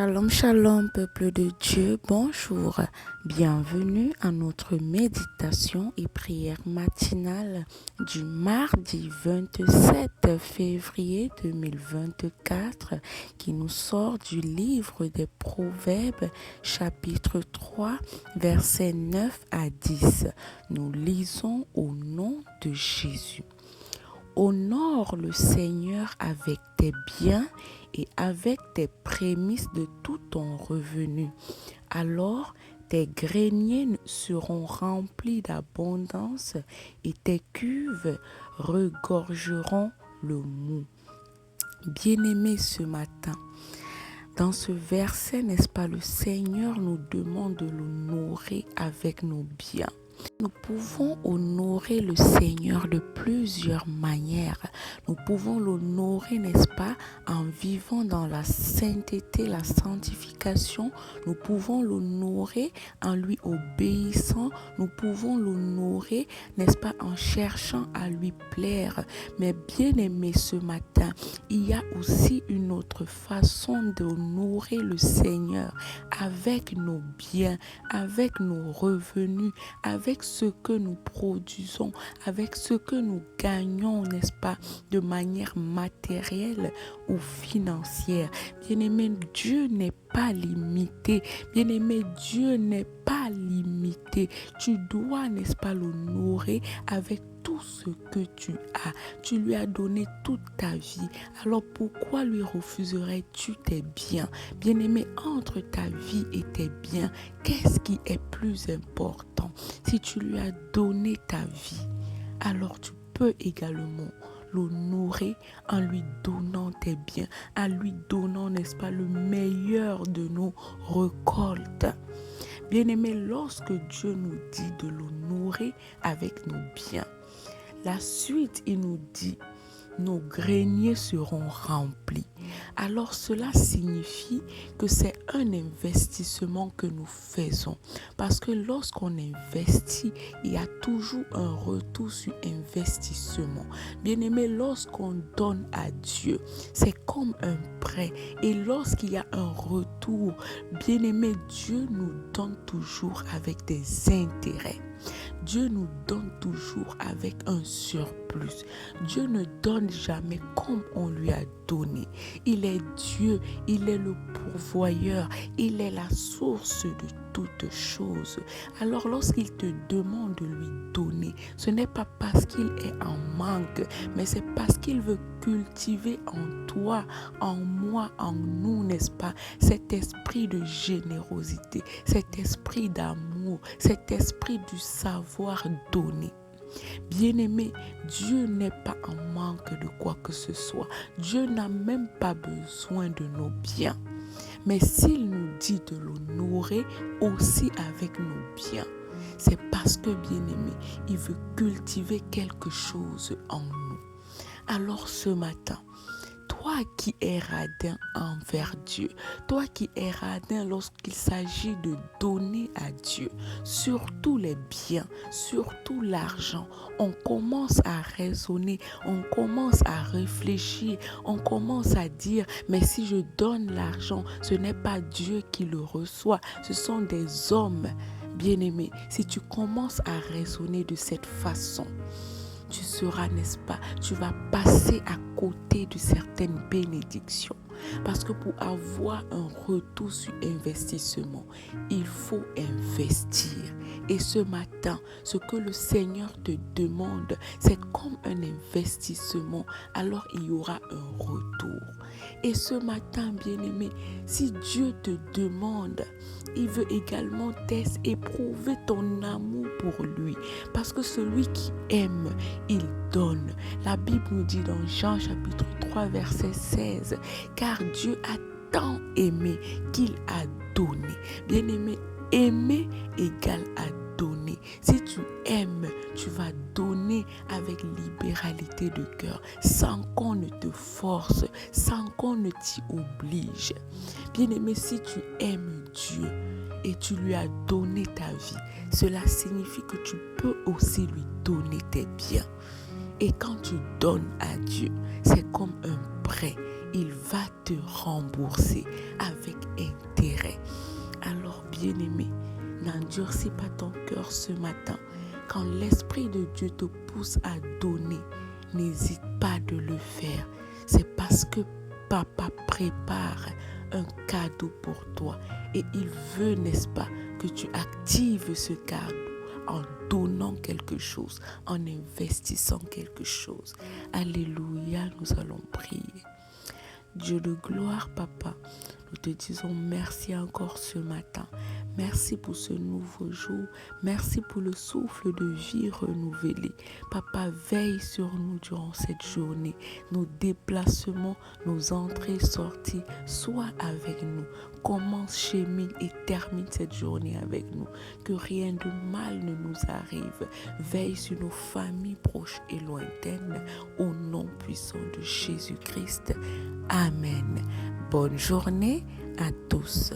Shalom, shalom, peuple de Dieu, bonjour. Bienvenue à notre méditation et prière matinale du mardi 27 février 2024 qui nous sort du livre des Proverbes, chapitre 3, versets 9 à 10. Nous lisons au nom de Jésus. Honore le Seigneur avec tes biens et avec tes prémices de tout ton revenu. Alors tes greniers seront remplis d'abondance et tes cuves regorgeront le mou. Bien-aimés, ce matin, dans ce verset, n'est-ce pas, le Seigneur nous demande de l'honorer avec nos biens. Nous pouvons honorer le Seigneur de plusieurs manières. Nous pouvons l'honorer, n'est-ce pas, en vivant dans la sainteté, la sanctification. Nous pouvons l'honorer en lui obéissant. Nous pouvons l'honorer, n'est-ce pas, en cherchant à lui plaire. Mais bien aimé, ce matin, il y a aussi une autre façon d'honorer le Seigneur avec nos biens, avec nos revenus, avec ce que nous produisons, avec ce que nous gagnons, n'est-ce pas, de manière matérielle ou financière. Bien-aimé, Dieu n'est pas limité. Bien-aimé, Dieu n'est pas limité. Tu dois, n'est-ce pas, l'honorer avec tout ce que tu as. Tu lui as donné toute ta vie. Alors pourquoi lui refuserais-tu tes biens? Bien-aimé, entre ta vie et tes biens, qu'est-ce qui est plus important? Si tu lui as donné ta vie, alors tu peux également l'honorer en lui donnant tes biens, en lui donnant, n'est-ce pas, le meilleur de nos récoltes. Bien-aimé, lorsque Dieu nous dit de l'honorer avec nos biens, la suite, il nous dit, nos greniers seront remplis. Alors cela signifie que c'est un investissement que nous faisons. Parce que lorsqu'on investit, il y a toujours un retour sur investissement. Bien-aimé, lorsqu'on donne à Dieu, c'est comme un prêt. Et lorsqu'il y a un retour, bien-aimé, Dieu nous donne toujours avec des intérêts. Dieu nous donne toujours avec un surplus. Dieu ne donne jamais comme on lui a donné. Il est Dieu, il est le pourvoyeur, il est la source de toutes choses. Alors lorsqu'il te demande de lui donner, ce n'est pas parce qu'il est en manque, mais c'est parce qu'il veut cultiver en toi, en moi, en nous, n'est-ce pas, cet esprit de générosité, cet esprit d'amour, cet esprit du savoir donner. Bien-aimé, Dieu n'est pas en manque de quoi que ce soit. Dieu n'a même pas besoin de nos biens. Mais s'il nous dit de l'honorer aussi avec nos biens, c'est parce que, bien-aimé, il veut cultiver quelque chose en nous. Alors ce matin, toi qui es radin envers Dieu, toi qui es radin lorsqu'il s'agit de donner à Dieu, surtout les biens, surtout l'argent, on commence à raisonner, on commence à réfléchir, on commence à dire, mais si je donne l'argent, ce n'est pas Dieu qui le reçoit, ce sont des hommes. Bien-aimé, si tu commences à raisonner de cette façon, tu seras, n'est-ce pas, tu vas passer à côté de certaines bénédictions. Parce que pour avoir un retour sur investissement, il faut investir. Et ce matin, ce que le Seigneur te demande, c'est comme un investissement, alors il y aura un retour. Et ce matin, bien-aimé, si Dieu te demande, il veut également éprouver ton amour pour lui. Parce que celui qui aime, il donne. La Bible nous dit dans Jean chapitre 3 verset 16, car Dieu a tant aimé qu'il a donné. Bien-aimé, aimer égale à donner. Si tu aimes, tu vas donner avec libéralité de cœur, sans qu'on ne te force, sans qu'on ne t'y oblige. Bien-aimé, si tu aimes Dieu et tu lui as donné ta vie, cela signifie que tu peux aussi lui donner tes biens. Et quand tu donnes à Dieu, c'est comme un prêt. il va te rembourser avec intérêt. Alors, bien-aimé, n'endurcis pas ton cœur ce matin. Quand l'Esprit de Dieu te pousse à donner, n'hésite pas de le faire. C'est parce que Papa prépare un cadeau pour toi et il veut, n'est-ce pas, que tu actives ce cadeau en donnant quelque chose, en investissant quelque chose. Alléluia, nous allons prier. Dieu de gloire, Papa, nous te disons merci encore ce matin. Merci pour ce nouveau jour. Merci pour le souffle de vie renouvelé. Papa, veille sur nous durant cette journée. Nos déplacements, nos entrées, sorties, sois avec nous. Commence, chemine et termine cette journée avec nous. Que rien de mal ne nous arrive. Veille sur nos familles proches et lointaines. Au nom puissant de Jésus-Christ. Amen. Bonne journée à tous.